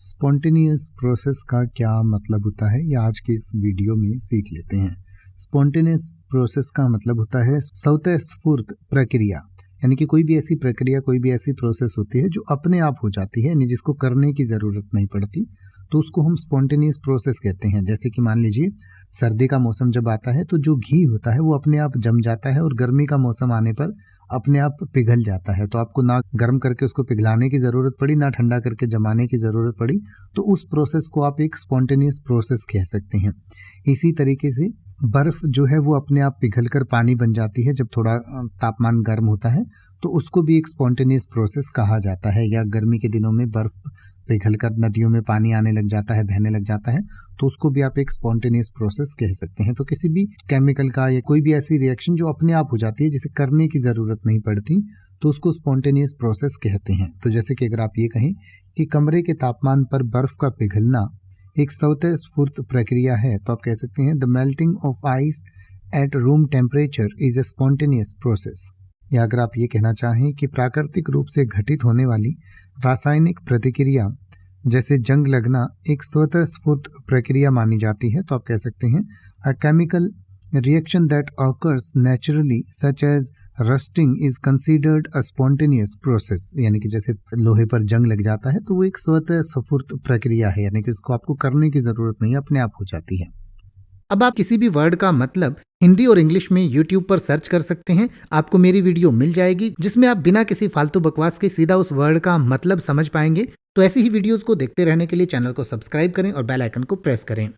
Spontaneous process का क्या मतलब होता है, ये आज की इस वीडियो में सीख लेते हैं। स्पॉन्टेनियस प्रोसेस का मतलब होता है स्वतःस्फूर्त प्रक्रिया, यानी कि कोई भी ऐसी प्रक्रिया, कोई भी ऐसी प्रोसेस होती है जो अपने आप हो जाती है, यानी जिसको करने की ज़रूरत नहीं पड़ती, तो उसको हम स्पॉन्टेनियस प्रोसेस कहते हैं। जैसे कि मान लीजिए सर्दी का मौसम जब आता है तो जो घी होता है वो अपने आप जम जाता है और गर्मी का मौसम आने पर अपने आप पिघल जाता है। तो आपको ना गर्म करके उसको पिघलाने की ज़रूरत पड़ी, ना ठंडा करके जमाने की ज़रूरत पड़ी, तो उस प्रोसेस को आप एक स्पॉन्टेनियस प्रोसेस कह सकते हैं। इसी तरीके से बर्फ़ जो है वो अपने आप पिघल कर पानी बन जाती है जब थोड़ा तापमान गर्म होता है, तो उसको भी एक स्पॉन्टेनियस प्रोसेस कहा जाता है। या गर्मी के दिनों में बर्फ़ पिघल कर नदियों में पानी आने लग जाता है, बहने लग जाता है, तो उसको भी आप एक स्पॉन्टेनियस प्रोसेस कह सकते हैं। तो किसी भी केमिकल का या कोई भी ऐसी रिएक्शन जो अपने आप हो जाती है, जिसे करने की ज़रूरत नहीं पड़ती, तो उसको स्पॉन्टेनियस प्रोसेस कहते हैं। तो जैसे कि अगर आप ये कहें कि कमरे के तापमान पर बर्फ़ का पिघलना एक स्वतःस्फूर्त प्रक्रिया है, तो आप कह सकते हैं the melting of ice at room temperature is a spontaneous process. या अगर आप ये कहना चाहें कि प्राकृतिक रूप से घटित होने वाली रासायनिक प्रतिक्रिया जैसे जंग लगना एक स्वतःस्फूर्त प्रक्रिया मानी जाती है, तो आप कह सकते हैं a chemical reaction that occurs naturally such as rusting is considered a spontaneous process. यानी कि जैसे लोहे पर जंग लग जाता है तो वो एक स्वतःस्फूर्त प्रक्रिया है, यानी कि उसको आपको करने की ज़रूरत नहीं है, अपने आप हो जाती है। अब आप किसी भी वर्ड का मतलब हिंदी और इंग्लिश में YouTube पर सर्च कर सकते हैं। आपको मेरी वीडियो मिल जाएगी जिसमें आप बिना किसी फालतू बकवास के सीधा उस वर्ड का मतलब समझ पाएंगे। तो ऐसी ही वीडियोस को देखते रहने के लिए चैनल को सब्सक्राइब करें और बेल आइकन को प्रेस करें।